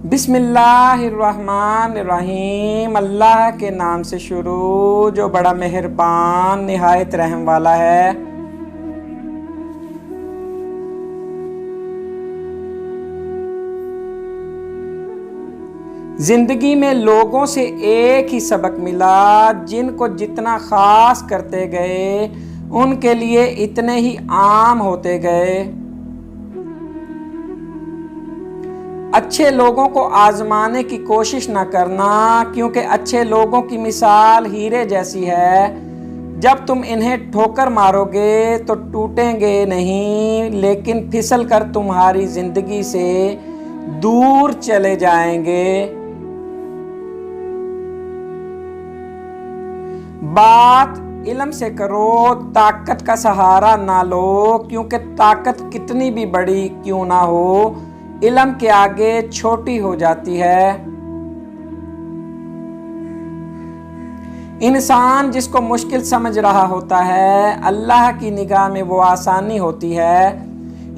بسم اللہ الرحمن الرحیم، اللہ کے نام سے شروع جو بڑا مہربان نہایت رحم والا ہے۔ زندگی میں لوگوں سے ایک ہی سبق ملا، جن کو جتنا خاص کرتے گئے ان کے لیے اتنے ہی عام ہوتے گئے۔ اچھے لوگوں کو آزمانے کی کوشش نہ کرنا، کیونکہ اچھے لوگوں کی مثال ہیرے جیسی ہے۔ جب تم انہیں ٹھوکر مارو گے تو ٹوٹیں گے نہیں، لیکن پھسل کر تمہاری زندگی سے دور چلے جائیں گے۔ بات علم سے کرو، طاقت کا سہارا نہ لو، کیونکہ طاقت کتنی بھی بڑی کیوں نہ ہو، علم کے آگے چھوٹی ہو جاتی ہے۔ انسان جس کو مشکل سمجھ رہا ہوتا ہے، اللہ کی نگاہ میں وہ آسانی ہوتی ہے۔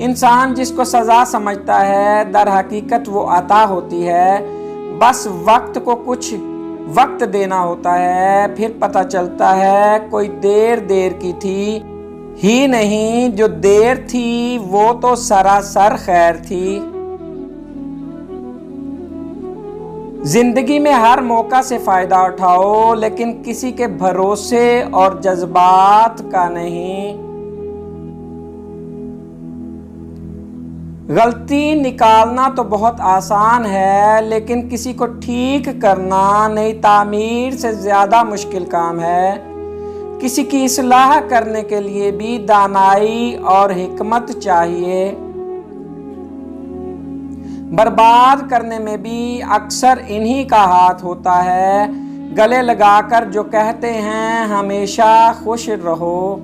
انسان جس کو سزا سمجھتا ہے، در حقیقت وہ عطا ہوتی ہے۔ بس وقت کو کچھ وقت دینا ہوتا ہے، پھر پتہ چلتا ہے کوئی دیر کی تھی ہی نہیں، جو دیر تھی وہ تو سراسر خیر تھی۔ زندگی میں ہر موقع سے فائدہ اٹھاؤ، لیکن کسی کے بھروسے اور جذبات کا نہیں۔ غلطی نکالنا تو بہت آسان ہے، لیکن کسی کو ٹھیک کرنا نئی تعمیر سے زیادہ مشکل کام ہے۔ کسی کی اصلاح کرنے کے لیے بھی دانائی اور حکمت چاہیے۔ برباد کرنے میں بھی اکثر انہی کا ہاتھ ہوتا ہے، گلے لگا کر جو کہتے ہیں ہمیشہ خوش رہو۔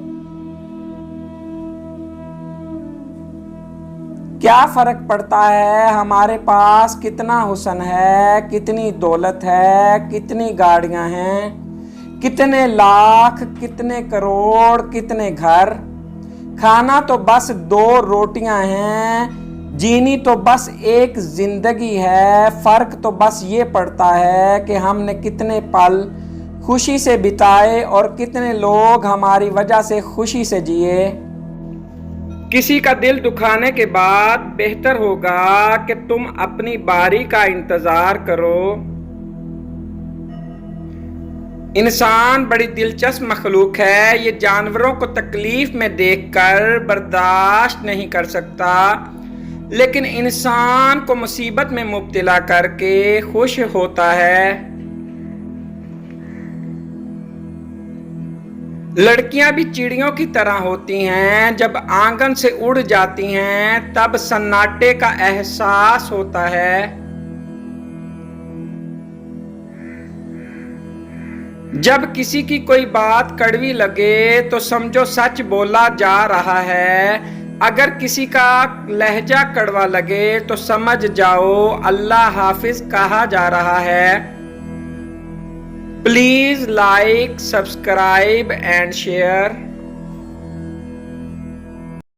کیا فرق پڑتا ہے ہمارے پاس کتنا حسن ہے، کتنی دولت ہے، کتنی گاڑیاں ہیں، کتنے لاکھ، کتنے کروڑ، کتنے گھر۔ کھانا تو بس 2 روٹیاں ہیں، جینی تو بس ایک زندگی ہے۔ فرق تو بس یہ پڑتا ہے کہ ہم نے کتنے پل خوشی سے بتائے اور کتنے لوگ ہماری وجہ سے خوشی سے جیے۔ کسی کا دل دکھانے کے بعد بہتر ہوگا کہ تم اپنی باری کا انتظار کرو۔ انسان بڑی دلچسپ مخلوق ہے، یہ جانوروں کو تکلیف میں دیکھ کر برداشت نہیں کر سکتا، لیکن انسان کو مصیبت میں مبتلا کر کے خوش ہوتا ہے۔ لڑکیاں بھی چڑیوں کی طرح ہوتی ہیں، جب آنگن سے اڑ جاتی ہیں تب سناٹے کا احساس ہوتا ہے۔ جب کسی کی کوئی بات کڑوی لگے تو سمجھو سچ بولا جا رہا ہے، اگر کسی کا لہجہ کڑوا لگے تو سمجھ جاؤ اللہ حافظ کہا جا رہا ہے۔ Please like, subscribe and share.